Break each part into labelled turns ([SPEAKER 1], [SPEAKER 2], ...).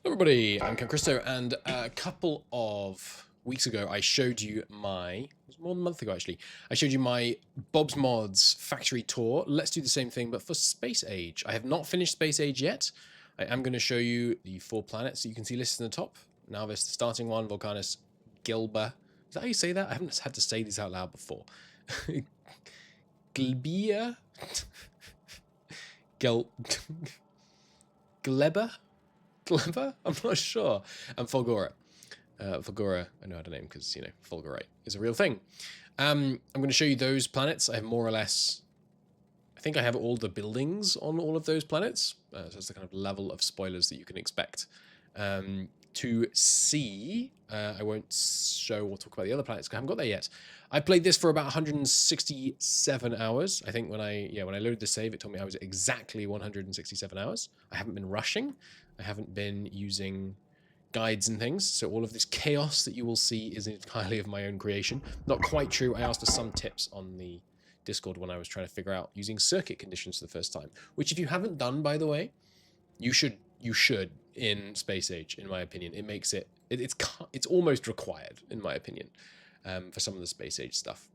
[SPEAKER 1] Everybody, I'm Cristo, and a couple of weeks ago I showed you it was more than a month ago actually, I showed you my Bob's Mods factory tour. Let's do the same thing, but for Space Age. I have not finished Space Age yet. I am going to show you the 4 planets that you can see listed in the top. Navis, the starting one, Volcanus, Gleba. Is that how you say that? I haven't had to say these out loud before. Gleba? Gleba? Gleba? I'm not sure. And Fulgora. Fulgora, I know how to name because, you know, Fulgorite is a real thing. I'm going to show you those planets. I have more or less... I think I have all the buildings on all of those planets. So that's the kind of level of spoilers that you can expect. To see, I won't show or talk about the other planets because I haven't got there yet. I played this for about 167 hours. I think when I loaded the save, it told me I was at exactly 167 hours. I haven't been rushing. I haven't been using guides and things. So all of this chaos that you will see is entirely of my own creation. Not quite true. I asked for some tips on the Discord when I was trying to figure out using circuit conditions for the first time, which if you haven't done, by the way, you should in Space Age, in my opinion. It makes it's almost required, in my opinion, for some of the Space Age stuff.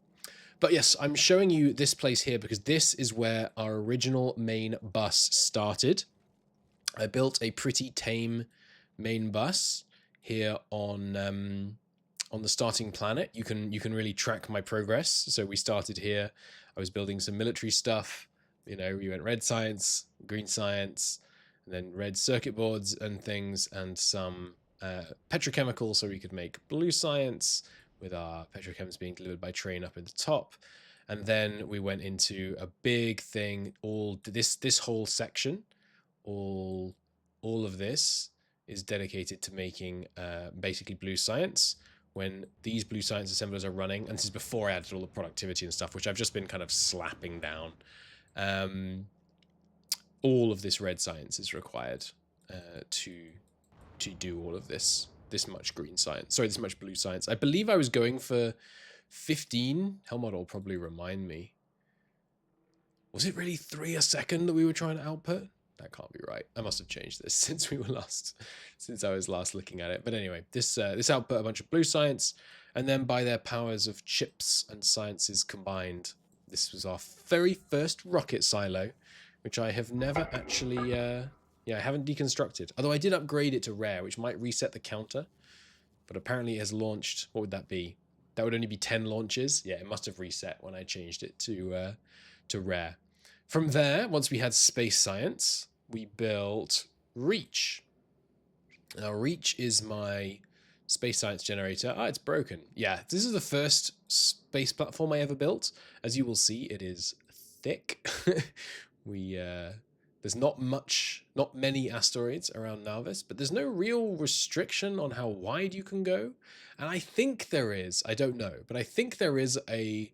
[SPEAKER 1] But yes, I'm showing you this place here because this is where our original main bus started. I built a pretty tame main bus here on the starting planet. You can really track my progress. So we started here. I was building some military stuff. You know, we went red science, green science, and then red circuit boards and things, and some petrochemicals so we could make blue science with our petrochems being delivered by train up at the top. And then we went into a big thing. All this whole section, all of this is dedicated to making basically blue science. When these blue science assemblers are running, and this is before I added all the productivity and stuff, which I've just been kind of slapping down. All of this red science is required to do all of this much green science. Sorry, this much blue science. I believe I was going for 15. Helmut will probably remind me. Was it really 3 a second that we were trying to output? That can't be right. I must have changed this since I was last looking at it. But anyway, this output a bunch of blue science, and then by their powers of chips and sciences combined, this was our very first rocket silo, which I have never actually, I haven't deconstructed. Although I did upgrade it to rare, which might reset the counter, but apparently it has launched. What would that be? That would only be 10 launches. Yeah, it must have reset when I changed it to rare. From there, once we had space science, we built Reach. Now, Reach is my space science generator. Ah, it's broken. Yeah, this is the first space platform I ever built. As you will see, it is thick. There's not many asteroids around Navis, but there's no real restriction on how wide you can go. And I think there is, I don't know, but I think there is a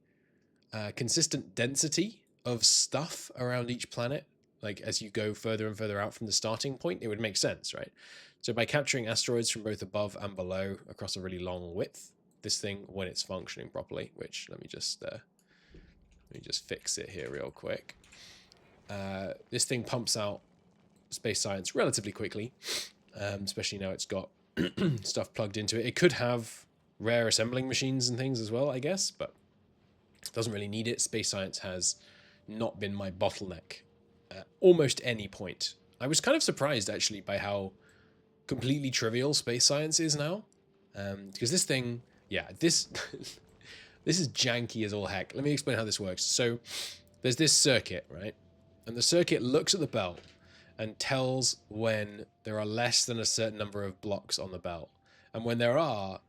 [SPEAKER 1] consistent density of stuff around each planet. Like as you go further and further out from the starting point, it would make sense, right? So by capturing asteroids from both above and below across a really long width, this thing, when it's functioning properly, which let me just fix it here real quick. This thing pumps out space science relatively quickly, especially now it's got stuff plugged into it. It could have rare assembling machines and things as well, I guess, but it doesn't really need it. Space science has not been my bottleneck at almost any point. I was kind of surprised actually by how completely trivial space science is now, because this thing, yeah, this is janky as all heck. Let me explain how this works. So there's this circuit, right? And the circuit looks at the belt and tells when there are less than a certain number of blocks on the belt, and when there are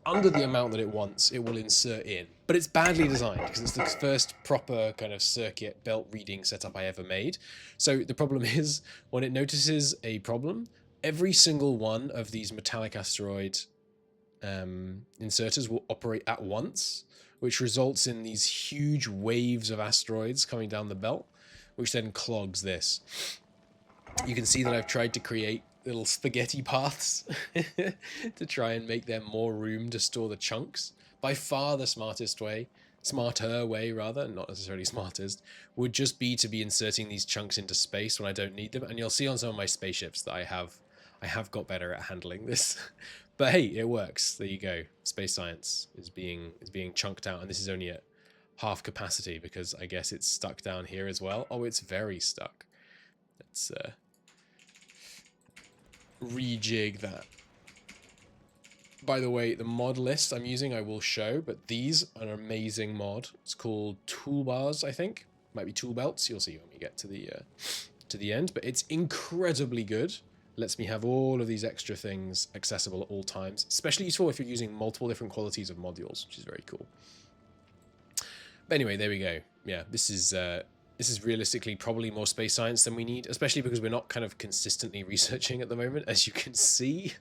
[SPEAKER 1] under the amount that it wants, it will insert in. But it's badly designed because it's the first proper kind of circuit belt reading setup I ever made. So the problem is, when it notices a problem, every single one of these metallic asteroid inserters will operate at once, which results in these huge waves of asteroids coming down the belt, which then clogs this. You can see that I've tried to create little spaghetti paths to try and make there more room to store the chunks. By far the smartest way. smarter way rather, not necessarily smartest, would just be to be inserting these chunks into space when I don't need them. And you'll see on some of my spaceships that I have got better at handling this. But hey, it works. There you go. Space science is being chunked out, and this is only at half capacity because I guess it's stuck down here as well. Oh, it's very stuck. Let's rejig that. By the way, the mod list I'm using I will show, but these are an amazing mod. It's called Toolbars, I think. Might be Tool Belts. You'll see when we get to the end, but it's incredibly good. Lets me have all of these extra things accessible at all times. Especially useful if you're using multiple different qualities of modules, which is very cool. But anyway, there we go. Yeah, this is realistically probably more space science than we need, especially because we're not kind of consistently researching at the moment, as you can see.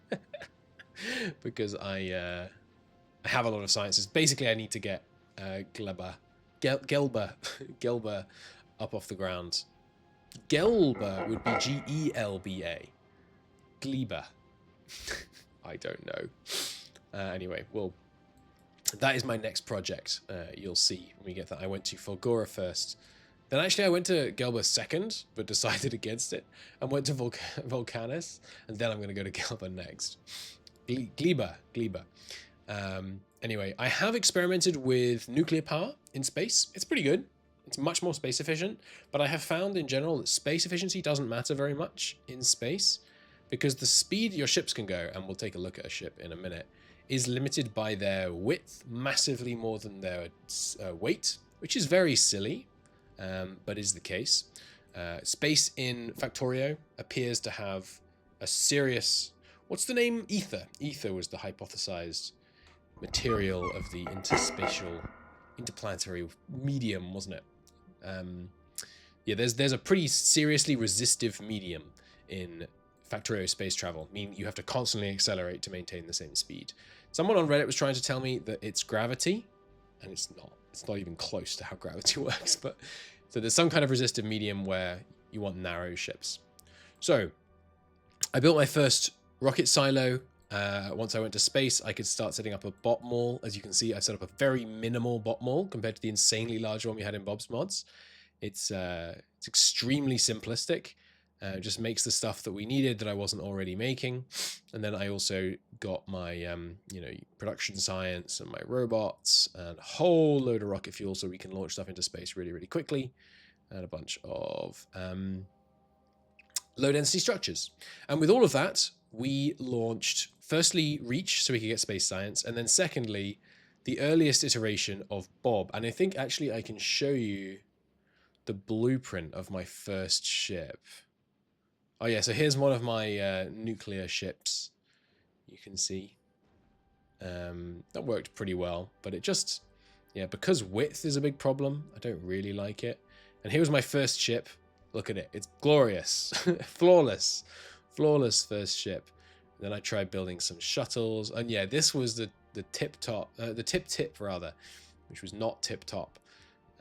[SPEAKER 1] Because I have a lot of sciences. Basically, I need to get Gleba up off the ground. Gelba would be G-E-L-B-A. Gleba. I don't know. Anyway, well, that is my next project. You'll see when we get that. I went to Fulgora first. Then actually I went to Gelba second, but decided against it. And went to Volcanus. And then I'm going to go to Gelba next. Gleba. Anyway, I have experimented with nuclear power in space. It's pretty good. It's much more space efficient. But I have found in general that space efficiency doesn't matter very much in space, because the speed your ships can go, and we'll take a look at a ship in a minute, is limited by their width massively more than their weight, which is very silly, but is the case. Space in Factorio appears to have a serious... What's the name? Ether. Ether was the hypothesized material of the interplanetary medium, wasn't it? Yeah, there's a pretty seriously resistive medium in Factorio space travel, meaning you have to constantly accelerate to maintain the same speed. Someone on Reddit was trying to tell me that it's gravity, and it's not. It's not even close to how gravity works. But so there's some kind of resistive medium where you want narrow ships. So I built my first rocket silo. Once I went to space, I could start setting up a bot mall. As you can see, I set up a very minimal bot mall compared to the insanely large one we had in Bob's mods. It's extremely simplistic. It just makes the stuff that we needed that I wasn't already making. And then I also got my production science and my robots and a whole load of rocket fuel so we can launch stuff into space really, really quickly. And a bunch of low density structures. And with all of that, we launched firstly Reach so we could get space science, and then secondly the earliest iteration of Bob. And I think actually I can show you the blueprint of my first ship. Oh yeah, so here's one of my nuclear ships. You can see that worked pretty well, but it just, yeah, because width is a big problem, I don't really like it. And here was my first ship. Look at it, it's glorious. Flawless first ship. Then I tried building some shuttles, and yeah, this was the tip rather, which was not tip top.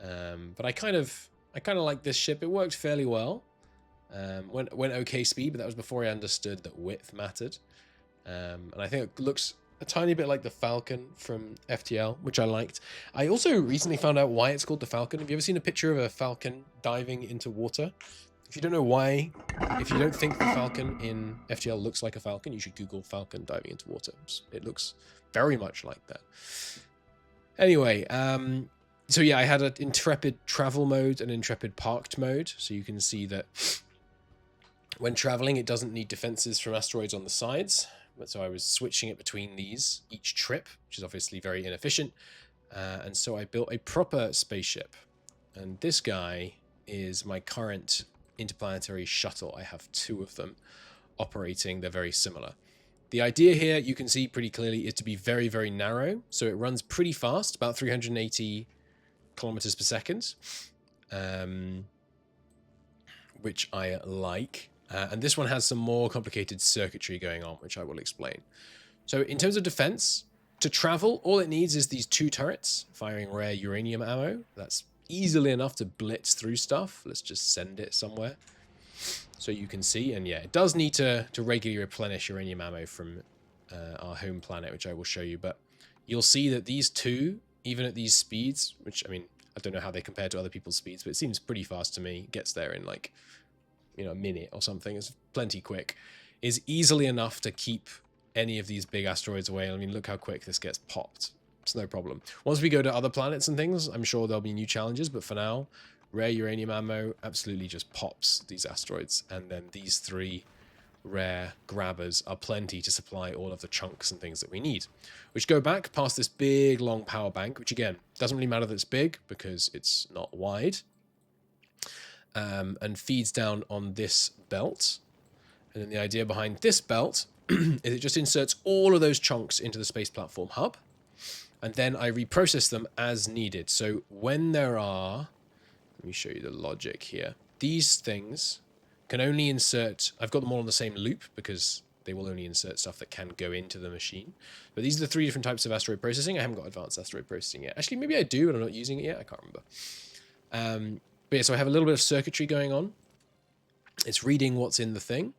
[SPEAKER 1] But I kind of like this ship. It worked fairly well. Went okay speed, but that was before I understood that width mattered. And I think it looks a tiny bit like the Falcon from FTL, which I liked. I also recently found out why it's called the Falcon. Have you ever seen a picture of a falcon diving into water? If you don't know why, if you don't think the Falcon in FTL looks like a falcon, you should Google Falcon diving into water. It looks very much like that. Anyway, so yeah, I had an Intrepid travel mode and Intrepid parked mode. So you can see that when traveling, it doesn't need defenses from asteroids on the sides. But so I was switching it between these each trip, which is obviously very inefficient. And so I built a proper spaceship. And this guy is my current interplanetary shuttle. I have two of them operating. They're very similar. The idea here, you can see pretty clearly, is to be very, very narrow. So it runs pretty fast, about 380 kilometers per second, which I like. And this one has some more complicated circuitry going on, which I will explain. So in terms of defense, to travel, all it needs is these two turrets firing rare uranium ammo. That's easily enough to blitz through stuff. Let's just send it somewhere so you can see. And yeah, it does need to regularly replenish uranium ammo from our home planet, which I will show you. But you'll see that these two even at these speeds, which, I mean, I don't know how they compare to other people's speeds, but it seems pretty fast to me. It gets there in like, you know, a minute or something. It's plenty quick. Is easily enough to keep any of these big asteroids away. I mean, look how quick this gets popped. It's no problem. Once we go to other planets and things, I'm sure there'll be new challenges, but for now, rare uranium ammo absolutely just pops these asteroids, and then these 3 rare grabbers are plenty to supply all of the chunks and things that we need, which go back past this big long power bank, which again doesn't really matter that it's big because it's not wide, and feeds down on this belt. And then the idea behind this belt is it just inserts all of those chunks into the space platform hub, and then I reprocess them as needed. So when there are, let me show you the logic here, these things can only insert, I've got them all on the same loop because they will only insert stuff that can go into the machine. But these are the 3 different types of asteroid processing. I haven't got advanced asteroid processing yet. Actually, maybe I do, but I'm not using it yet. I can't remember. But yeah, so I have a little bit of circuitry going on. It's reading what's in the thing,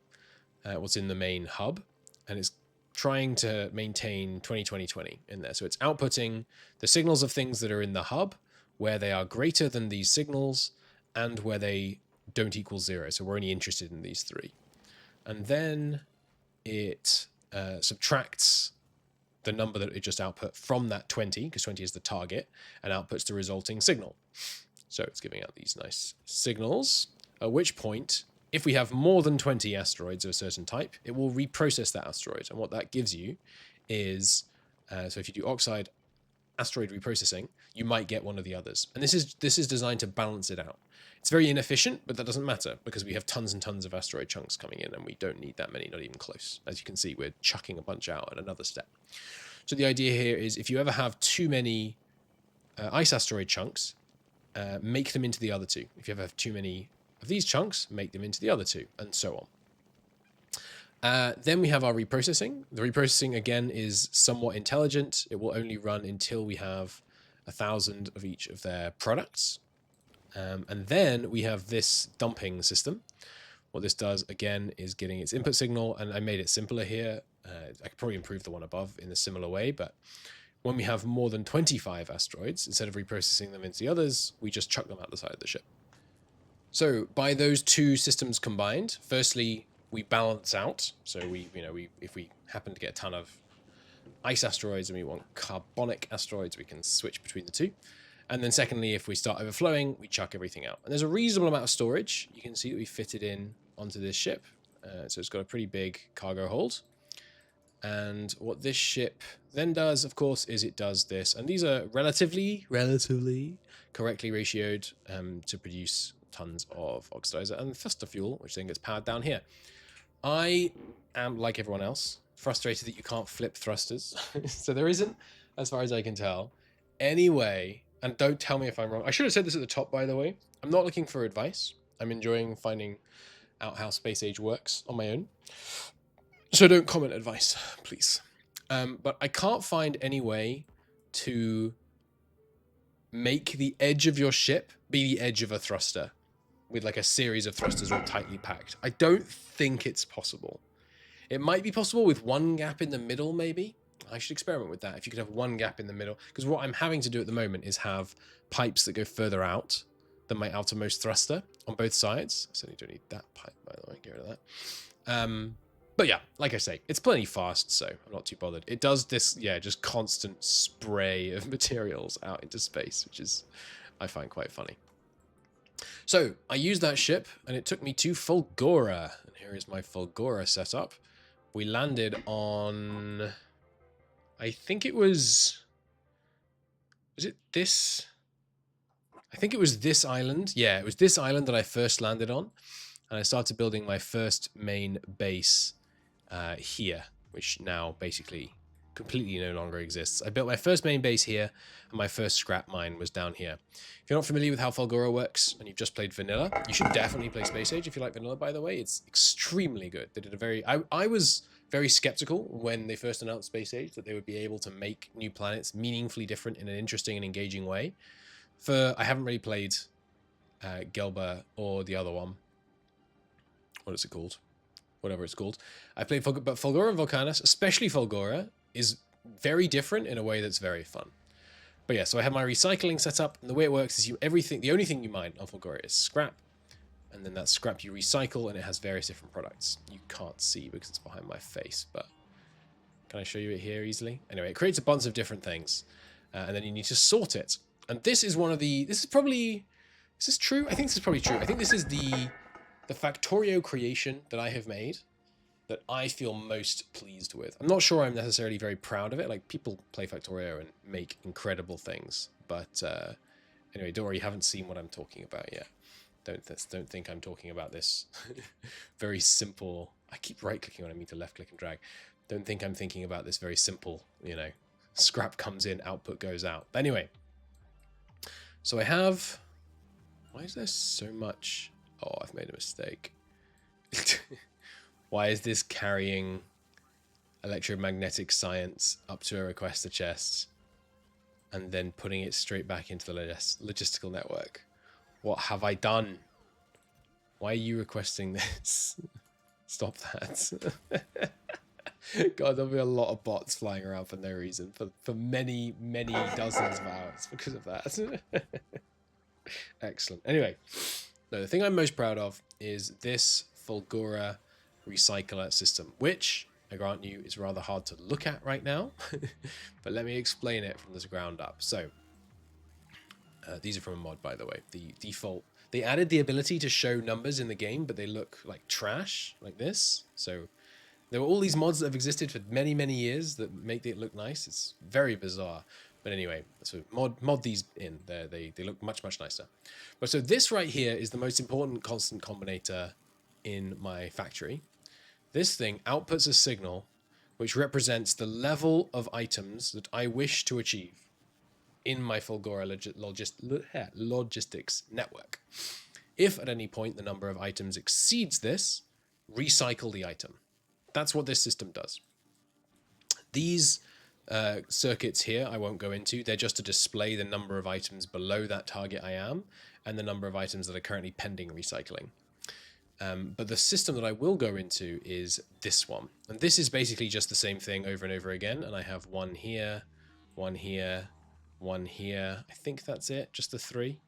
[SPEAKER 1] what's in the main hub, and it's trying to maintain 20-20-20 in there. So it's outputting the signals of things that are in the hub, where they are greater than these signals, and where they don't equal 0. So we're only interested in these 3. And then it subtracts the number that it just output from that 20, because 20 is the target, and outputs the resulting signal. So it's giving out these nice signals, at which point, if we have more than 20 asteroids of a certain type, it will reprocess that asteroid. And what that gives you is, so if you do oxide asteroid reprocessing, you might get one of the others. And this is designed to balance it out. It's very inefficient, but that doesn't matter because we have tons and tons of asteroid chunks coming in and we don't need that many, not even close. As you can see, we're chucking a bunch out at another step. So the idea here is if you ever have too many ice asteroid chunks, make them into the other 2. If you ever have too many of these chunks, make them into the other 2, and so on. Then we have our reprocessing. The reprocessing, again, is somewhat intelligent. It will only run until we have 1,000 of each of their products. And then we have this dumping system. What this does, again, is getting its input signal, and I made it simpler here. I could probably improve the one above in a similar way, but when we have more than 25 asteroids, instead of reprocessing them into the others, we just chuck them out the side of the ship. So by those 2 systems combined, firstly, we balance out. So if we happen to get a ton of ice asteroids and we want carbonic asteroids, we can switch between the 2. And then secondly, if we start overflowing, we chuck everything out. And there's a reasonable amount of storage. You can see that we fitted in onto this ship. So it's got a pretty big cargo hold. And what this ship then does, of course, is it does this. And these are relatively correctly ratioed to produce tons of oxidizer and thruster fuel, which then gets powered down here. I am, like everyone else, frustrated that you can't flip thrusters. So there isn't, as far as I can tell, any way, and don't tell me if I'm wrong. I should have said this at the top, by the way. I'm not looking for advice. I'm enjoying finding out how space age works on my own. So don't comment advice, please. But I can't find any way to make the edge of your ship be the edge of a thruster with like a series of thrusters all tightly packed. I don't think it's possible. It might be possible with one gap in the middle, maybe. I should experiment with that. If you could have one gap in the middle, because what I'm having to do at the moment is have pipes that go further out than my outermost thruster on both sides. I certainly don't need that pipe, by the way. Get rid of that. But yeah, like I say, it's plenty fast, so I'm not too bothered. It does this, yeah, just constant spray of materials out into space, which is, I find quite funny. So I used that ship, and it took me to Fulgora. And here is my Fulgora setup. We landed on, I think it was it this? I think it was this island. Yeah, it was this island that I first landed on. And I started building my first main base here, which now basically completely no longer exists. I built my first main base here, and my first scrap mine was down here. If you're not familiar with how Fulgora works, and you've just played vanilla, you should definitely play Space Age if you like vanilla, by the way. It's extremely good. They did a very... I was very skeptical when they first announced Space Age that they would be able to make new planets meaningfully different in an interesting and engaging way. I haven't really played Gleba or the other one. What is it called? Whatever it's called. I played but Fulgora and Volcanus, especially Fulgora, is very different in a way that's very fun. But yeah, so I have my recycling set up, and the way it works is the only thing you mine on Fulgora is scrap, and then that scrap you recycle, and it has various different products. You can't see because it's behind my face, but can I show you it here easily? Anyway, it creates a bunch of different things, and then you need to sort it. And this is this is true? I think this is probably true. I think this is the Factorio creation that I have made that I feel most pleased with. I'm not sure I'm necessarily very proud of it. Like, people play Factorio and make incredible things, but anyway, don't worry, you haven't seen what I'm talking about yet. Don't think I'm talking about this very simple. I keep right-clicking when I mean to left-click and drag. Don't think I'm thinking about this very simple, scrap comes in, output goes out. But anyway, so I have... Why is there so much... Oh, I've made a mistake. Why is this carrying electromagnetic science up to a requester chest and then putting it straight back into the logistical network? What have I done? Why are you requesting this? Stop that. God, there'll be a lot of bots flying around for no reason for many, many dozens of hours because of that. Excellent. Anyway, no, the thing I'm most proud of is this Fulgora recycler system, which, I grant you, is rather hard to look at right now, but let me explain it from the ground up. So, these are from a mod, by the way. The default, they added the ability to show numbers in the game, but they look like trash, like this. So, there were all these mods that have existed for many, many years that make it look nice. It's very bizarre. But anyway, so mod these in. They look much, much nicer. But so this right here is the most important constant combinator in my factory. This thing outputs a signal which represents the level of items that I wish to achieve in my Fulgora logistics network. If at any point the number of items exceeds this, recycle the item. That's what this system does. These circuits here I won't go into. They're just to display the number of items below that target I am and the number of items that are currently pending recycling. But the system that I will go into is this one. And this is basically just the same thing over and over again. And I have one here, one here, one here. I think that's it, just the 3.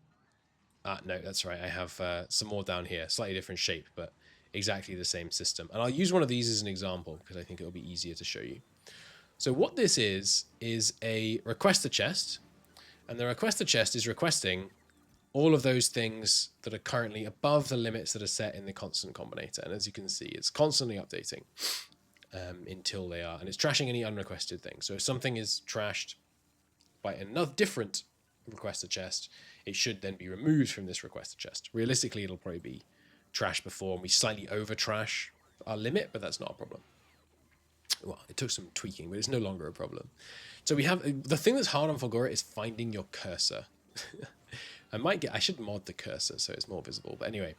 [SPEAKER 1] No, that's right. I have some more down here, slightly different shape, but exactly the same system. And I'll use one of these as an example because I think it'll be easier to show you. So what this is a requester chest. And the requester chest is requesting all of those things that are currently above the limits that are set in the constant combinator. And as you can see, it's constantly updating until they are, and it's trashing any unrequested thing. So if something is trashed by another different requester chest, it should then be removed from this requester chest. Realistically, it'll probably be trashed before, and we slightly over trash our limit, but that's not a problem. Well, it took some tweaking, but it's no longer a problem. So we have, the thing that's hard on Fulgora is finding your cursor. I should mod the cursor so it's more visible. But anyway,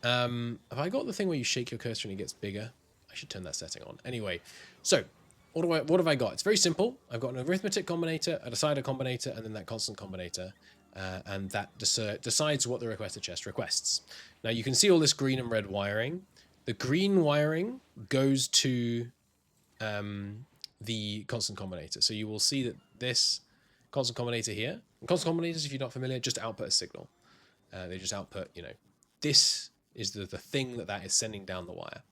[SPEAKER 1] have I got the thing where you shake your cursor and it gets bigger? I should turn that setting on. Anyway, so what have I got? It's very simple. I've got an arithmetic combinator, a decider combinator, and then that constant combinator. And that decides what the requester chest requests. Now you can see all this green and red wiring. The green wiring goes to the constant combinator. So you will see that this constant combinator here, and constant combinators, if you're not familiar, just output a signal. They just output, this is the thing that is sending down the wire.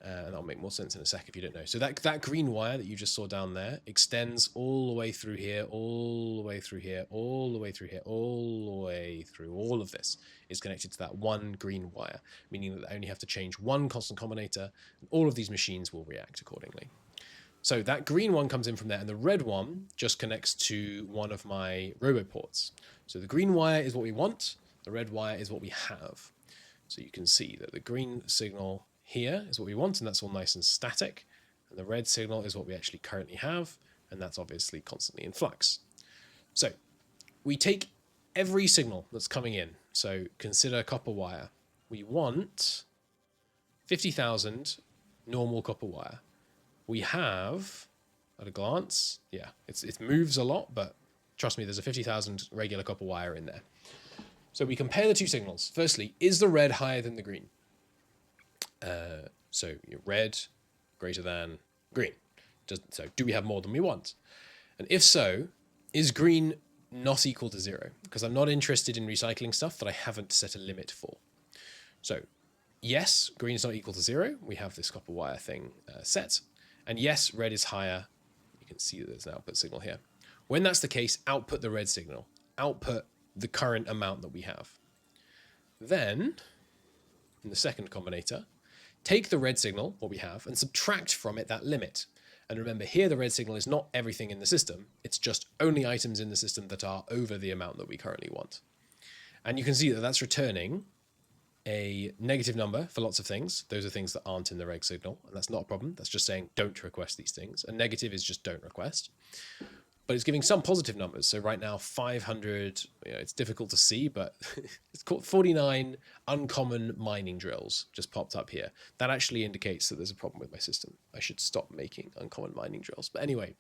[SPEAKER 1] And that'll make more sense in a sec if you don't know. So that green wire that you just saw down there extends all the way through here, all the way through here, all the way through here, all the way through. All of this is connected to that one green wire, meaning that I only have to change one constant combinator, and all of these machines will react accordingly. So that green one comes in from there, and the red one just connects to one of my roboports. So the green wire is what we want, the red wire is what we have. So you can see that the green signal here is what we want, and that's all nice and static. And the red signal is what we actually currently have, and that's obviously constantly in flux. So we take every signal that's coming in. So consider copper wire. We want 50,000 normal copper wire. We have, at a glance, yeah, it moves a lot, but trust me, there's a 50,000 regular copper wire in there. So we compare the two signals. Firstly, is the red higher than the green? So red greater than green. So do we have more than we want? And if so, Is green not equal to 0? Because I'm not interested in recycling stuff that I haven't set a limit for. So yes, green is not equal to 0. We have this copper wire thing set. And yes, red is higher. You can see that there's an output signal here. When that's the case, output the red signal. Output the current amount that we have. Then, in the second combinator, take the red signal, what we have, and subtract from it that limit. And remember, here the red signal is not everything in the system. It's just only items in the system that are over the amount that we currently want. And you can see that that's returning a negative number for lots of things. Those are things that aren't in the reg signal, and that's not a problem. That's just saying don't request these things. A negative is just don't request. But it's giving some positive numbers. So right now, 500, it's difficult to see, but it's called 49 uncommon mining drills just popped up here. That actually indicates that there's a problem with my system. I should stop making uncommon mining drills. But anyway,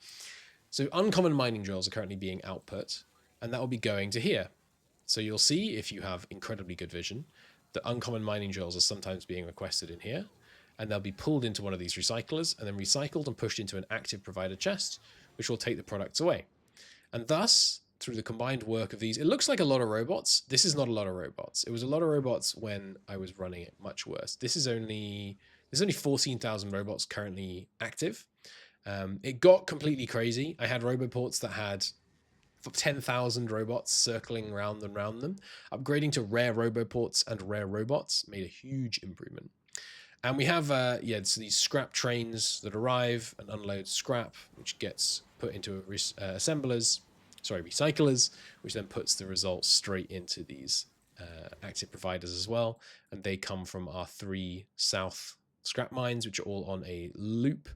[SPEAKER 1] so uncommon mining drills are currently being output, and that will be going to here. So you'll see, if you have incredibly good vision, that uncommon mining drills are sometimes being requested in here, and they'll be pulled into one of these recyclers and then recycled and pushed into an active provider chest, which will take the products away. And thus, through the combined work of these, it looks like a lot of robots. This is not a lot of robots. It was a lot of robots when I was running it much worse. There's only 14,000 robots currently active. It got completely crazy. I had roboports that had 10,000 robots circling around and around them. Upgrading to rare roboports and rare robots made a huge improvement. And we have, so these scrap trains that arrive and unload scrap, which gets put into recyclers, which then puts the results straight into these active providers as well. And they come from our 3 south scrap mines, which are all on a loop,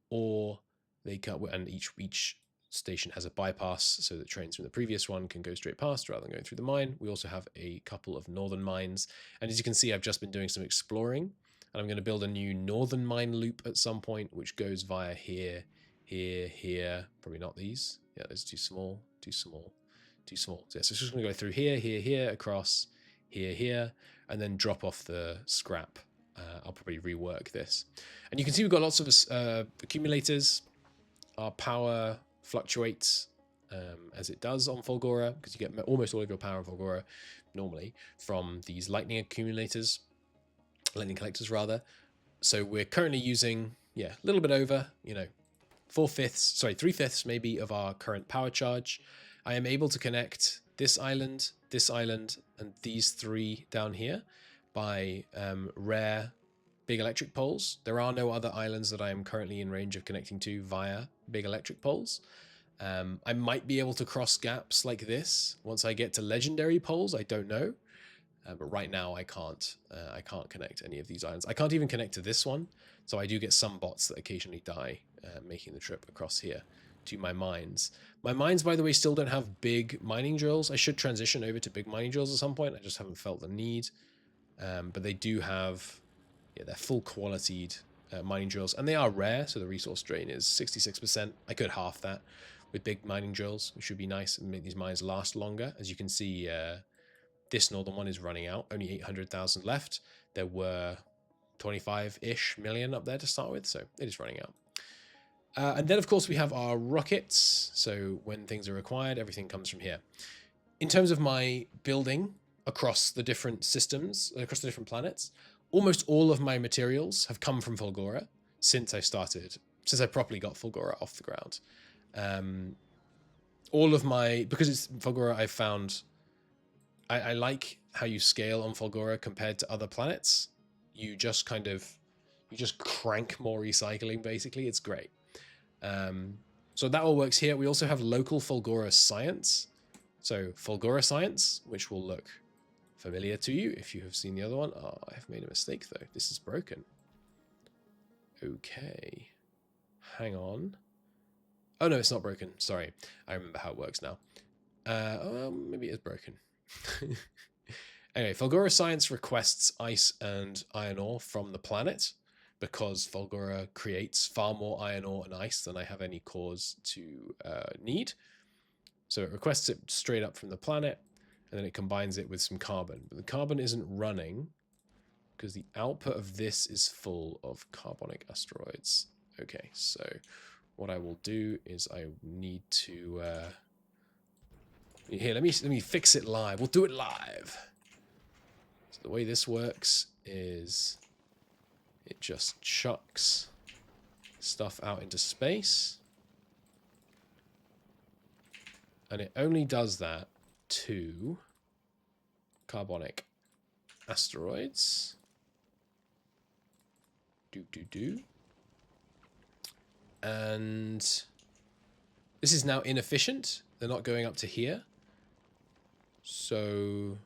[SPEAKER 1] or they cut, and each station has a bypass so that trains from the previous one can go straight past rather than going through the mine. We also have a couple of northern mines. And as you can see, I've just been doing some exploring. And I'm going to build a new northern mine loop at some point, which goes via here, here, here. Probably not these. Yeah, those are too small, too small, too small. So, yeah, so it's just going to go through here, here, here, across, here, here, and then drop off the scrap. I'll probably rework this. And you can see we've got lots of accumulators. Our power fluctuates as it does on Fulgora, because you get almost all of your power on Fulgora normally from these lightning accumulators. Lightning collectors rather. So we're currently using, a little bit over, 3/5 maybe of our current power charge. I am able to connect this island, and these 3 down here by rare big electric poles. There are no other islands that I am currently in range of connecting to via big electric poles. I might be able to cross gaps like this once I get to legendary poles. I don't know. But right now I can't connect any of these islands. I can't even connect to this one. So I do get some bots that occasionally die making the trip across here to my mines. My mines, by the way, still don't have big mining drills. I should transition over to big mining drills at some point. I just haven't felt the need. But they do have, they're full qualityed mining drills. And they are rare, so the resource drain is 66%. I could half that with big mining drills, which would be nice and make these mines last longer. As you can see, this northern one is running out. Only 800,000 left. There were 25-ish million up there to start with, so it is running out. And then, of course, we have our rockets. So when things are required, everything comes from here. In terms of my building across the different systems, across the different planets, almost all of my materials have come from Fulgora since I properly got Fulgora off the ground. Because it's Fulgora, I found... I like how you scale on Fulgora compared to other planets. You just crank more recycling, basically. It's great. So that all works here. We also have local Fulgora science. So Fulgora science, which will look familiar to you if you have seen the other one. Oh, I have made a mistake, though. This is broken. Okay. Hang on. Oh, no, it's not broken. Sorry. I remember how it works now. Maybe it is broken. Anyway, Fulgora Science requests ice and iron ore from the planet because Fulgora creates far more iron ore and ice than I have any cause to need. So it requests it straight up from the planet, and then it combines it with some carbon. But the carbon isn't running because the output of this is full of carbonic asteroids. Okay, so what I will do is I need to Here, let me fix it live. We'll do it live. So the way this works is it just chucks stuff out into space. And it only does that to carbonic asteroids. And this is now inefficient. They're not going up to here. So,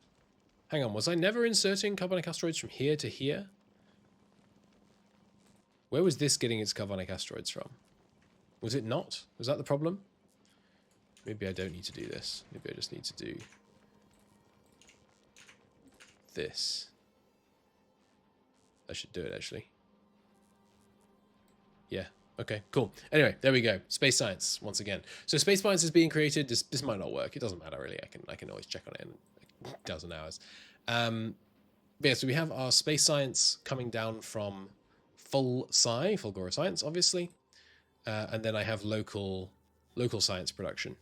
[SPEAKER 1] hang on, was I never inserting carbonic asteroids from here to here? Where was this getting its carbonic asteroids from? Was it not? Was that the problem? Maybe I don't need to do this. Maybe I just need to do this. I should do it, actually. Yeah. Okay, cool. Anyway, there we go. Space science, once again. So space science is being created. This might not work. It doesn't matter, really. I can always check on it in a dozen hours. But yeah, so we have our space science coming down from Fulgora science, obviously. And then I have local science production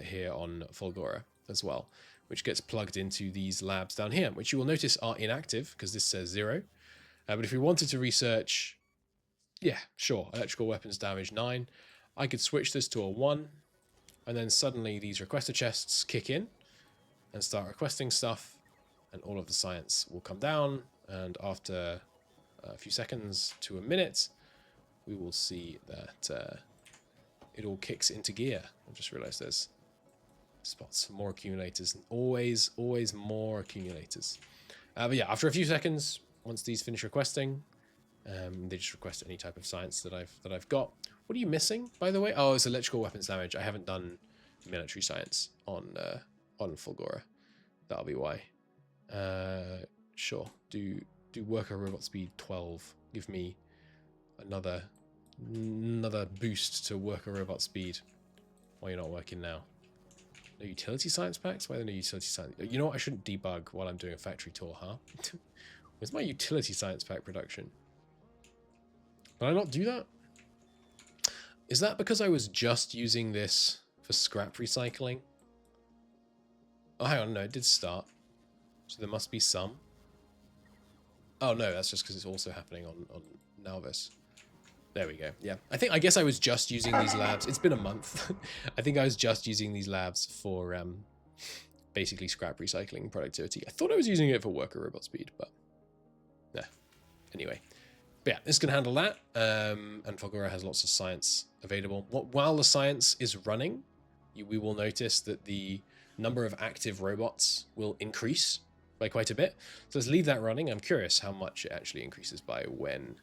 [SPEAKER 1] here on Fulgora as well, which gets plugged into these labs down here, which you will notice are inactive because this says 0. But if we wanted to research, yeah, sure, electrical weapons damage 9, I could switch this to a 1, and then suddenly these requester chests kick in and start requesting stuff, and all of the science will come down, and after a few seconds to a minute, we will see that it all kicks into gear. I just realized there's spots for more accumulators, and always more accumulators. But yeah, after a few seconds, once these finish requesting, they just request any type of science that I've got. What are you missing, by the way? Oh, it's electrical weapons damage. I haven't done military science on Fulgora. That'll be why. Sure. Do worker robot speed 12. Give me another boost to worker robot speed. Why you're not working now? No utility science packs? Why are there no utility science? You know what? I shouldn't debug while I'm doing a factory tour, huh? Where's my utility science pack production? Did I not do that? Is that because I was just using this for scrap recycling? Oh, hang on, no, it did start. So there must be some. Oh no, that's just because it's also happening on Nalvis. There we go. Yeah, I guess I was just using these labs. It's been a month. I think I was just using these labs for basically scrap recycling productivity. I thought I was using it for worker robot speed, but nah. Anyway. But yeah, this can handle that, and Fulgora has lots of science available. While the science is running, we will notice that the number of active robots will increase by quite a bit. So let's leave that running. I'm curious how much it actually increases by when,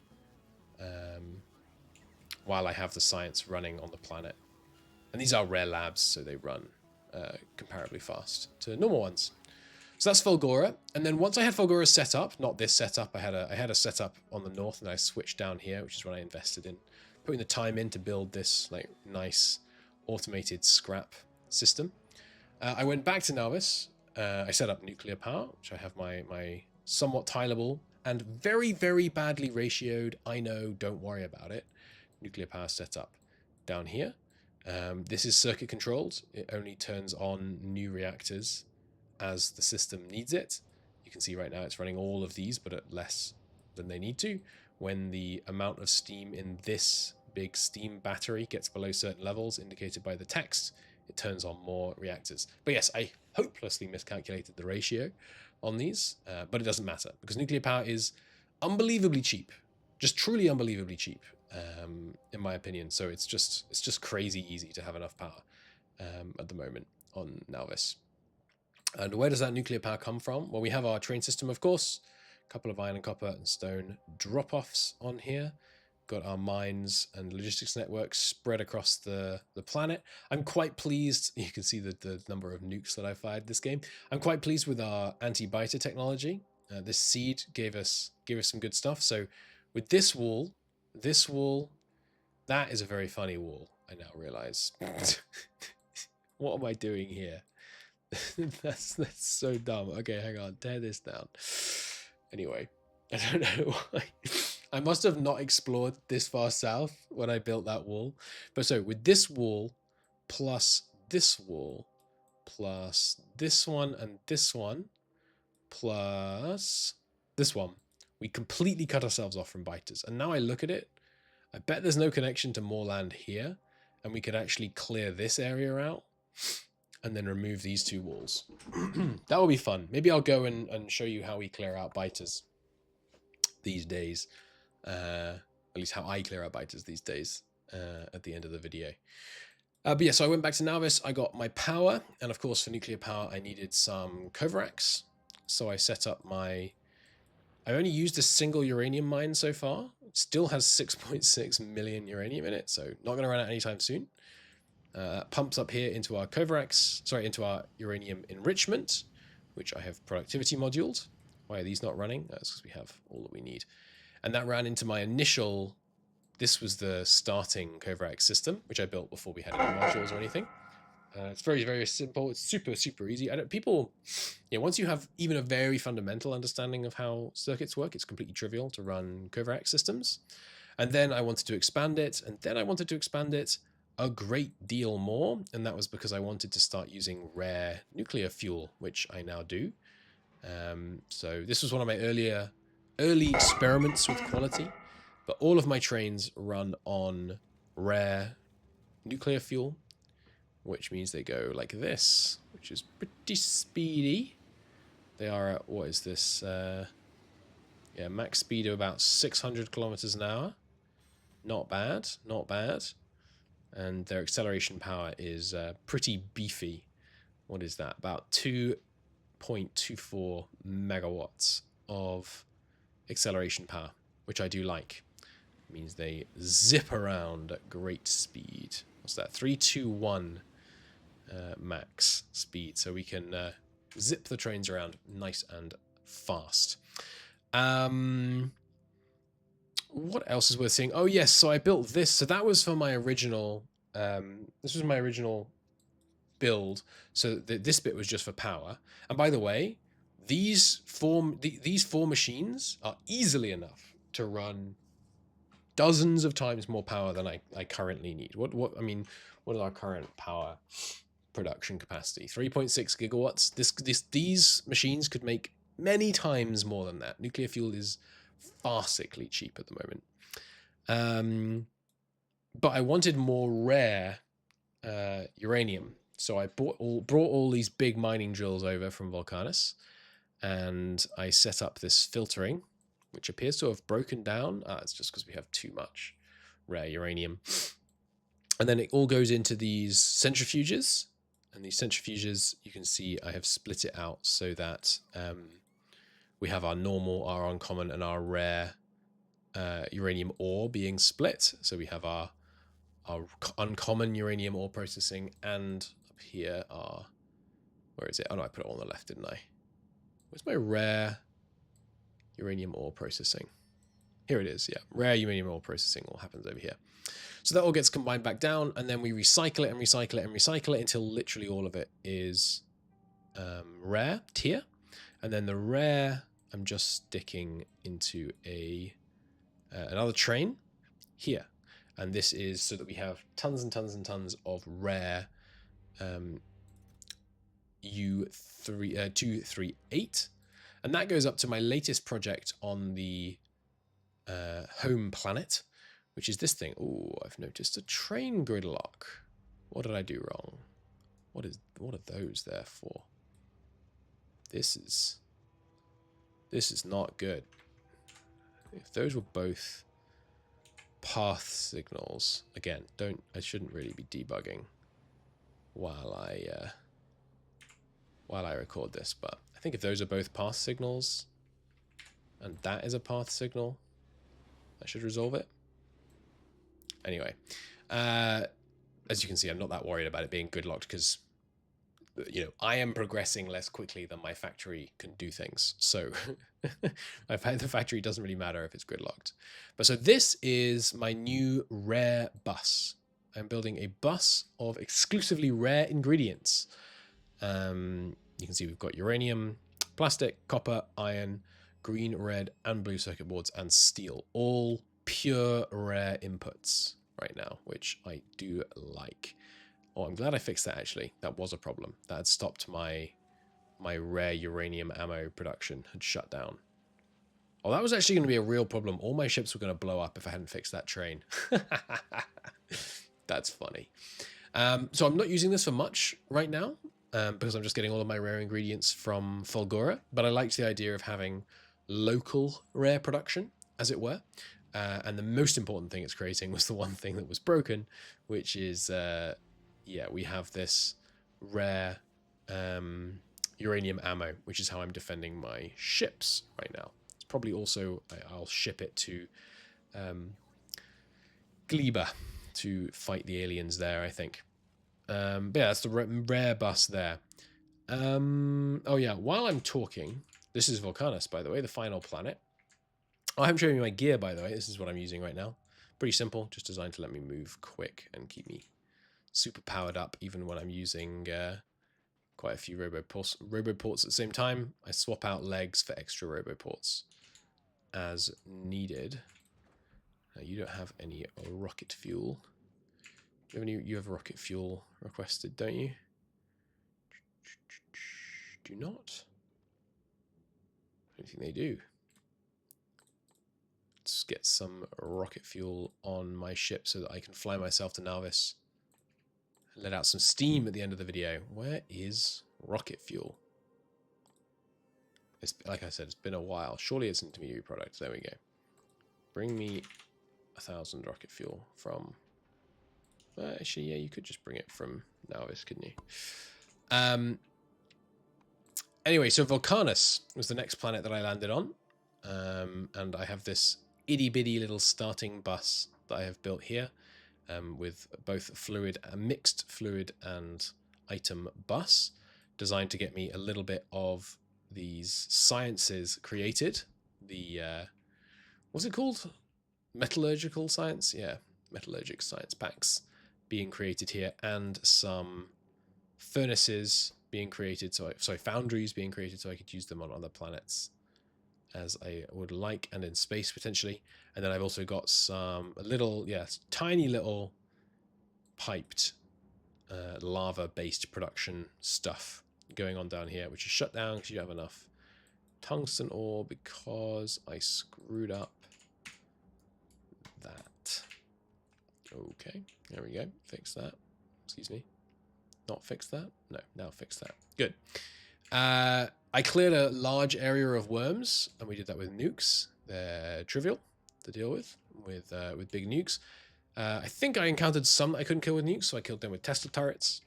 [SPEAKER 1] while I have the science running on the planet. And these are rare labs, so they run comparably fast to normal ones. So that's Fulgora, and then once I had Fulgora set up, not this setup, I had a setup on the north, and I switched down here, which is what I invested in, putting the time in to build this like nice automated scrap system. I went back to Nalvis. I set up nuclear power, which I have my somewhat tileable and very badly ratioed. I know, don't worry about it. Nuclear power setup down here. This is circuit controlled. It only turns on new reactors as the system needs it. You can see right now it's running all of these, but at less than they need to. When the amount of steam in this big steam battery gets below certain levels, indicated by the text, it turns on more reactors. But yes, I hopelessly miscalculated the ratio on these, but it doesn't matter, because nuclear power is unbelievably cheap. Just truly unbelievably cheap, in my opinion. So it's just crazy easy to have enough power at the moment on Nalvis. And where does that nuclear power come from? Well, we have our train system, of course. A couple of iron and copper and stone drop-offs on here. Got our mines and logistics networks spread across the planet. I'm quite pleased. You can see the number of nukes that I fired this game. I'm quite pleased with our anti-biter technology. This seed gave us some good stuff. So with this wall, that is a very funny wall, I now realize. What am I doing here? that's so dumb. Okay, hang on, tear this down. Anyway, I don't know why. I must have not explored this far south when I built that wall. But so with this wall plus this wall, plus this one and this one plus this one. We completely cut ourselves off from biters. And now I look at it, I bet there's no connection to more land here, and we could actually clear this area out and then remove these two walls. That will be fun. Maybe I'll go and show you how we clear out biters these days. At least how I clear out biters these days at the end of the video. But yeah, so I went back to Navis, I got my power, and of course for nuclear power I needed some Kovaraks. So I set up my... I only used a single uranium mine so far. It still has 6.6 million uranium in it, so not going to run out anytime soon. Pumps up here into our Kovaraks, sorry, into our uranium enrichment, which I have productivity moduled. Why are these not running? That's because we have all that we need. And that ran into my initial... This was the starting Kovarak system, which I built before we had any modules or anything. It's very, very simple. It's super, super easy. People, once you have even a very fundamental understanding of how circuits work, it's completely trivial to run Kovarak systems. And then I wanted to expand it, and then I wanted to expand it a great deal more, and that was because I wanted to start using rare nuclear fuel, which I now do. So this was one of my early experiments with quality. But all of my trains run on rare nuclear fuel, which means they go like this, which is pretty speedy. They are at, what is this? Yeah, max speed of about 600 kilometers an hour. Not bad, not bad. And their acceleration power is pretty beefy. What is that? About 2.24 megawatts of acceleration power, which I do like. Means they zip around at great speed. What's that? 321 max speed. So we can zip the trains around nice and fast. What else is worth seeing? Oh yes, so I built this. So that was for my original. This was my original build. So this bit was just for power. And by the way, these four machines are easily enough to run dozens of times more power than I currently need. What is our current power production capacity? 3.6 gigawatts. These machines could make many times more than that. Nuclear fuel is farcically cheap at the moment. But I wanted more rare uranium. So I brought all these big mining drills over from Volcanus, and I set up this filtering, which appears to have broken down. It's just because we have too much rare uranium. And then it all goes into these centrifuges. And these centrifuges, you can see I have split it out so that we have our normal, our uncommon, and our rare uranium ore being split. So we have our uncommon uranium ore processing, and up here are... Where is it? Oh no, I put it on the left, didn't I? Where's my rare... uranium ore processing? Here it is, yeah. Rare uranium ore processing all happens over here. So that all gets combined back down, and then we recycle it and recycle it and recycle it until literally all of it is rare tier. And then the rare, I'm just sticking into another train here. And this is so that we have tons and tons and tons of rare U238. And that goes up to my latest project on the home planet, which is this thing. Oh, I've noticed a train gridlock. What did I do wrong? What are those there for? This is not good. If those were both path signals, again, I shouldn't really be debugging while I record this, but I think if those are both path signals and that is a path signal, I should resolve it. Anyway, as you can see, I'm not that worried about it being gridlocked because, I am progressing less quickly than my factory can do things. So the factory doesn't really matter if it's gridlocked. But so this is my new rare bus. I'm building a bus of exclusively rare ingredients. You can see we've got uranium, plastic, copper, iron, green, red, and blue circuit boards, and steel. All pure rare inputs right now, which I do like. Oh, I'm glad I fixed that, actually. That was a problem. That had stopped my rare uranium ammo production. Had shut down. Oh, that was actually going to be a real problem. All my ships were going to blow up if I hadn't fixed that train. That's funny. So I'm not using this for much right now, because I'm just getting all of my rare ingredients from Fulgora, but I liked the idea of having local rare production, as it were. And the most important thing it's creating was the one thing that was broken, which is, yeah, we have this rare uranium ammo, which is how I'm defending my ships right now. It's probably also, I'll ship it to Gleba to fight the aliens there, I think. But yeah, that's the rare bus there. Oh yeah, while I'm talking, this is Volcanus, by the way, the final planet. Oh, I haven't shown you my gear, by the way. This is what I'm using right now. Pretty simple, just designed to let me move quick and keep me super powered up, even when I'm using quite a few roboports at the same time. I swap out legs for extra roboports as needed. Now, you don't have any rocket fuel. You have rocket fuel requested, don't you? Do not? I don't think they do. Let's get some rocket fuel on my ship so that I can fly myself to Narvis and let out some steam at the end of the video. Where is rocket fuel? It's, like I said, it's been a while. Surely it's an intermediary product. There we go. Bring me 1,000 rocket fuel from... actually, yeah, you could just bring it from Narvis, couldn't you? Anyway, so Volcanus was the next planet that I landed on. And I have this itty-bitty little starting bus that I have built here, with both mixed fluid and item bus, designed to get me a little bit of these sciences created. The, what's it called? Metallurgical science? Yeah, metallurgic science packs being created here, and some furnaces being created, sorry, foundries being created so I could use them on other planets as I would like, and in space potentially. And then I've also got some tiny little piped lava-based production stuff going on down here, which is shut down because you don't have enough tungsten ore because I screwed up that. Okay, there we go. Fix that. Excuse me. Not fix that? No, now fix that. Good. I cleared a large area of worms, and we did that with nukes. They're trivial to deal with big nukes. I think I encountered some I couldn't kill with nukes, so I killed them with Tesla turrets.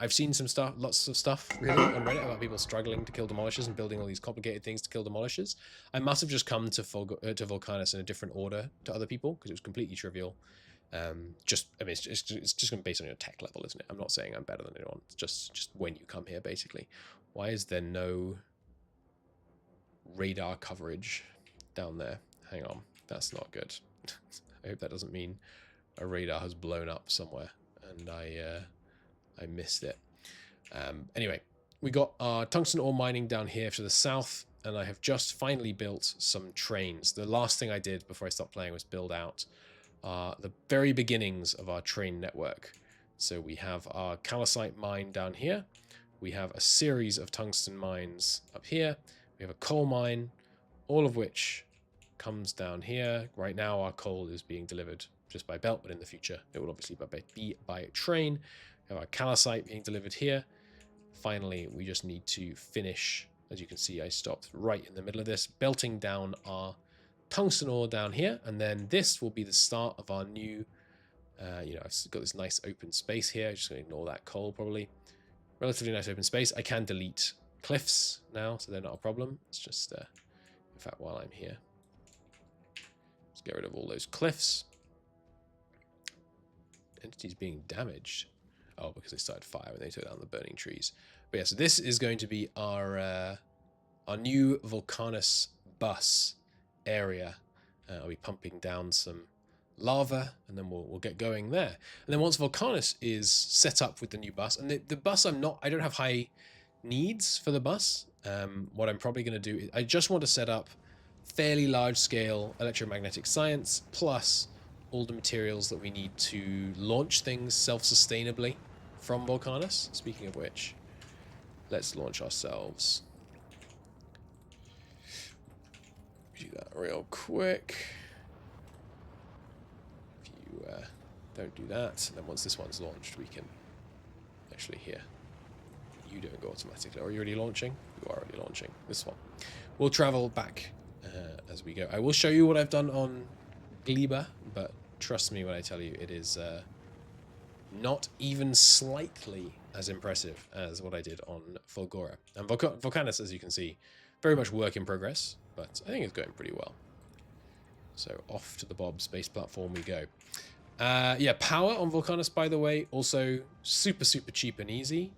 [SPEAKER 1] I've seen some stuff, lots of stuff really on Reddit about people struggling to kill demolishers and building all these complicated things to kill demolishers. I must have just come to Volcanus in a different order to other people because it was completely trivial. I mean, it's just going to be based on your tech level, isn't it? I'm not saying I'm better than anyone. It's just when you come here, basically. Why is there no radar coverage down there? Hang on, that's not good. I hope that doesn't mean a radar has blown up somewhere and I missed it. Anyway, we got our tungsten ore mining down here to the south, and I have just finally built some trains. The last thing I did before I stopped playing was build out the very beginnings of our train network. So we have our calcite mine down here. We have a series of tungsten mines up here. We have a coal mine, all of which comes down here. Right now our coal is being delivered just by belt, but in the future it will obviously be by train. We have our calcite being delivered here. Finally, we just need to finish, as you can see, I stopped right in the middle of this, belting down our tungsten ore down here, and then this will be the start of our new, I've got this nice open space here. Just going to ignore that coal probably. Relatively nice open space. I can delete cliffs now, so they're not a problem. It's just, in fact, while I'm here, let's get rid of all those cliffs. Entities being damaged. Oh, because they started fire when they took down the burning trees. But yeah, so this is going to be our new Volcanus bus area. I'll be pumping down some lava, and then we'll get going there. And then once Volcanus is set up with the new bus, and the bus I don't have high needs for the bus. What I'm probably going to do is I just want to set up fairly large scale electromagnetic science plus all the materials that we need to launch things self-sustainably from Volcanus. Speaking of which, let's launch ourselves. Do that real quick. If you don't do that, then once this one's launched, we can actually here. You don't go automatically. Are you already launching? You are already launching. This one. We'll travel back as we go. I will show you what I've done on Gleba, but trust me when I tell you, it is not even slightly as impressive as what I did on Fulgora. And Volcanus, as you can see, very much work in progress, but I think it's going pretty well. So off to the Bob space platform we go. Yeah, power on Volcanus, by the way, also super cheap and easy.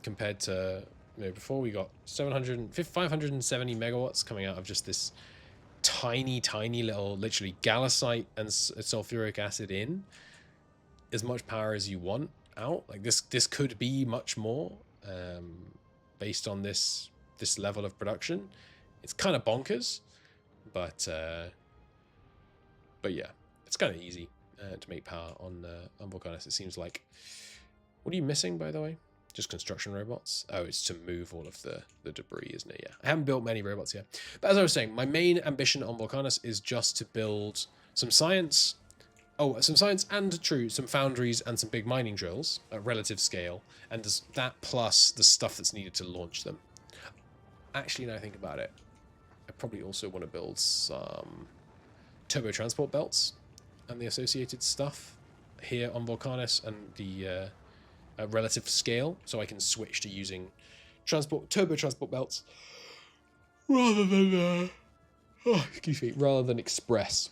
[SPEAKER 1] Compared to, you know, before we got 570 megawatts coming out of just this tiny little, literally gallicite and sulfuric acid in. As much power as you want out. Like this could be much more based on this level of production. It's kind of bonkers, but yeah, it's kind of easy to make power on Volcanus. It seems like. What are you missing, by the way? Just construction robots? Oh, it's to move all of the debris, isn't it? Yeah. I haven't built many robots yet. But as I was saying, my main ambition on Volcanus is just to build some science. Oh, some science and some foundries and some big mining drills at relative scale. And that plus the stuff that's needed to launch them. Actually, now I think about it, I probably also want to build some turbo transport belts and the associated stuff here on Volcanus and the... relative scale, so I can switch to using turbo transport belts rather than rather than express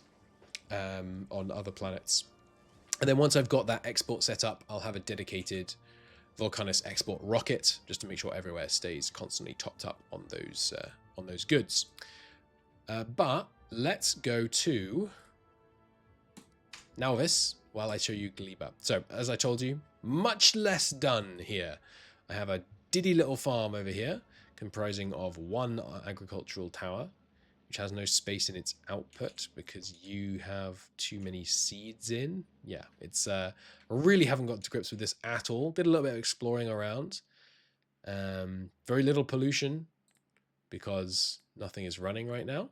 [SPEAKER 1] on other planets. And then once I've got that export set up, I'll have a dedicated Volcanus export rocket just to make sure everywhere stays constantly topped up on those goods. But let's go to Nauvis while I show you Gleba. So as I told you, much less done here. I have a diddy little farm over here comprising of one agricultural tower, which has no space in its output because you have too many seeds in. Yeah, it's I really haven't got to grips with this at all. Did a little bit of exploring around. Very little pollution because nothing is running right now.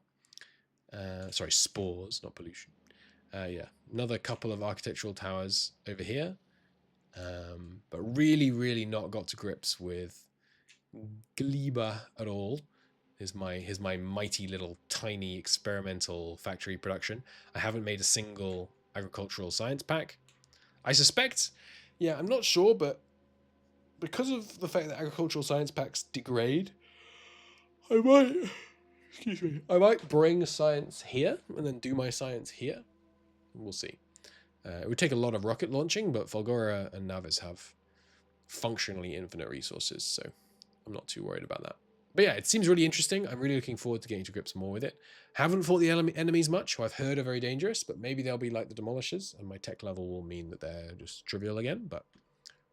[SPEAKER 1] Sorry, spores, not pollution. Yeah, another couple of architectural towers over here. But really not got to grips with Gleba at all. Here's my mighty little tiny experimental factory production. I haven't made a single agricultural science pack. I suspect, yeah, I'm not sure, but because of the fact that agricultural science packs degrade, I might bring science here and then do my science here. We'll see. It would take a lot of rocket launching, but Fulgora and Nauvis have functionally infinite resources, so I'm not too worried about that. But yeah, it seems really interesting. I'm really looking forward to getting to grips more with it. Haven't fought the enemies much, who I've heard are very dangerous, but maybe they'll be like the Demolishers, and my tech level will mean that they're just trivial again, but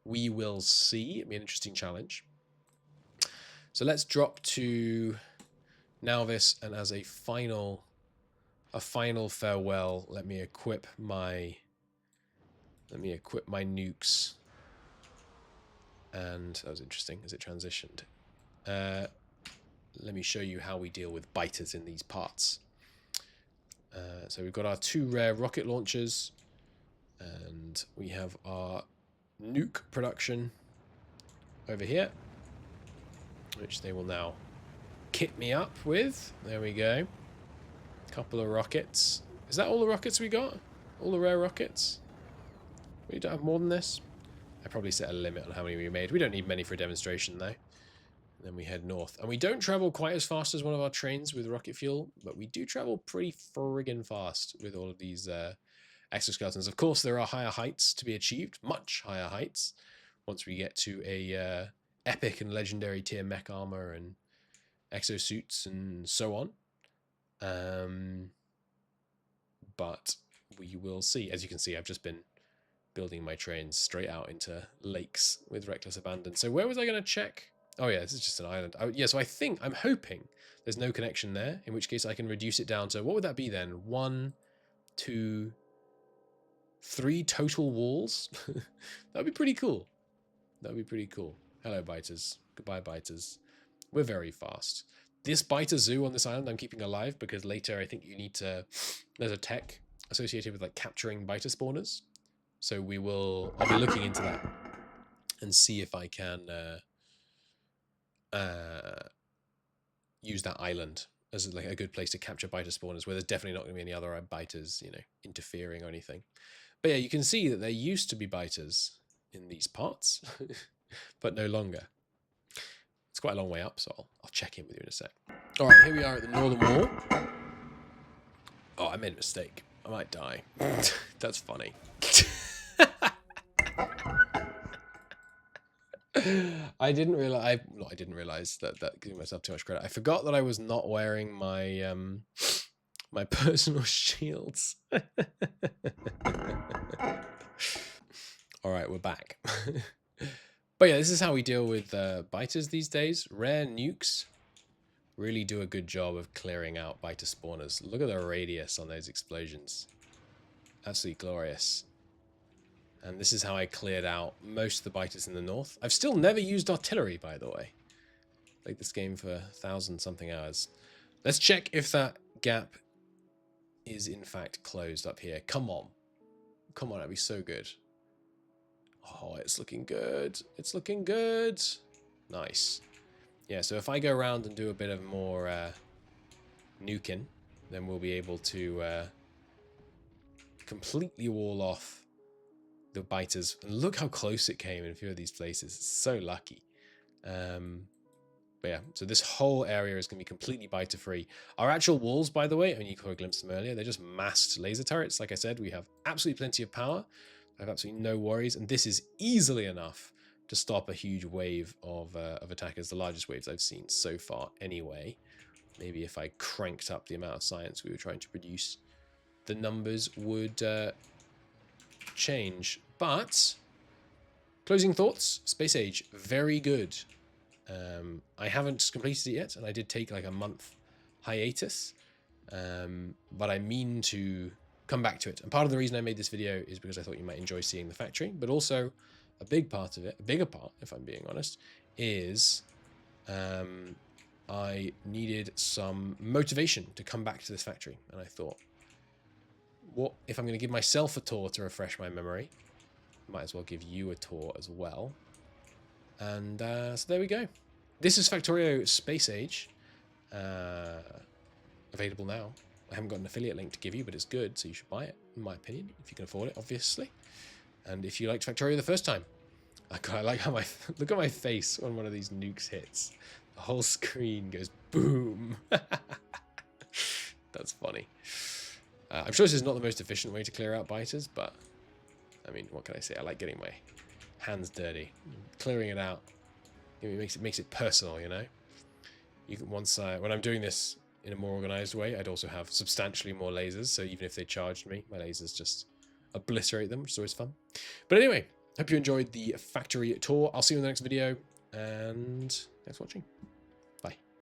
[SPEAKER 1] we will see. It'll be an interesting challenge. So let's drop to Nauvis, and as a final farewell, let me equip my nukes. And that was interesting as it transitioned. Let me show you how we deal with biters in these parts. So we've got our 2 rare rocket launchers, and we have our nuke production over here, which they will now kit me up with. There we go. Couple of rockets. Is that all the rockets we got? All the rare rockets? We don't have more than this? I probably set a limit on how many we made. We don't need many for a demonstration, though. And then we head north. And we don't travel quite as fast as one of our trains with rocket fuel, but we do travel pretty friggin' fast with all of these exoskeletons. Of course, there are higher heights to be achieved, much higher heights, once we get to a epic and legendary tier mech armor and exosuits and so on. But we will see. As you can see, I've just been building my trains straight out into lakes with reckless abandon. So where was I going to check? Oh yeah, this is just an island. Oh, yeah, so I'm hoping there's no connection there, in which case I can reduce it down to, what would that be then? 1, to 3 total walls. That'd be pretty cool. That'd be pretty cool. Hello, biters. Goodbye, biters. We're very fast. This biter zoo on this island I'm keeping alive because later I think you need to... There's a tech associated with like capturing biter spawners. So I'll be looking into that and see if I can use that island as like a good place to capture biter spawners where there's definitely not going to be any other biters, you know, interfering or anything. But yeah, you can see that there used to be biters in these parts, but no longer. It's quite a long way up, so I'll check in with you in a sec. All right, here we are at the northern wall. Oh, I made a mistake. I might die. That's funny. I didn't realize that giving myself too much credit. I forgot that I was not wearing my my personal shields. All right, we're back. But yeah, this is how we deal with biters these days. Rare nukes really do a good job of clearing out biter spawners. Look at the radius on those explosions. Absolutely glorious. And this is how I cleared out most of the biters in the north. I've still never used artillery, by the way. Played this game for 1,000-something hours. Let's check if that gap is in fact closed up here. Come on. Come on, that'd be so good. Oh, it's looking good. It's looking good. Nice. Yeah, so if I go around and do a bit of more nuking, then we'll be able to completely wall off the biters. And look how close it came in a few of these places. It's so lucky. But yeah, so this whole area is going to be completely biter free. Our actual walls, by the way, I mean, you caught a glimpse of them earlier, they're just masked laser turrets. Like I said, we have absolutely plenty of power. I have absolutely no worries, and this is easily enough to stop a huge wave of attackers, the largest waves I've seen so far anyway. Maybe if I cranked up the amount of science we were trying to produce, the numbers would change. But, closing thoughts, Space Age, very good. I haven't completed it yet, and I did take like a month hiatus, but I mean to come back to it. And part of the reason I made this video is because I thought you might enjoy seeing the factory, but also a big part of it, a bigger part, if I'm being honest, is I needed some motivation to come back to this factory. And I thought, what if I'm going to give myself a tour to refresh my memory? Might as well give you a tour as well. And so there we go. This is Factorio Space Age. Available now. I haven't got an affiliate link to give you, but it's good, so you should buy it, in my opinion, if you can afford it, obviously. And if you liked Factorio the first time, I like how look at my face when one of these nukes hits. The whole screen goes boom. That's funny. I'm sure this is not the most efficient way to clear out biters, but I mean, what can I say? I like getting my hands dirty, clearing it out. It makes it personal, you know. You can, when I'm doing this in a more organized way, I'd also have substantially more lasers. So even if they charged me, my lasers just obliterate them, which is always fun. But anyway, hope you enjoyed the factory tour. I'll see you in the next video, and thanks for watching.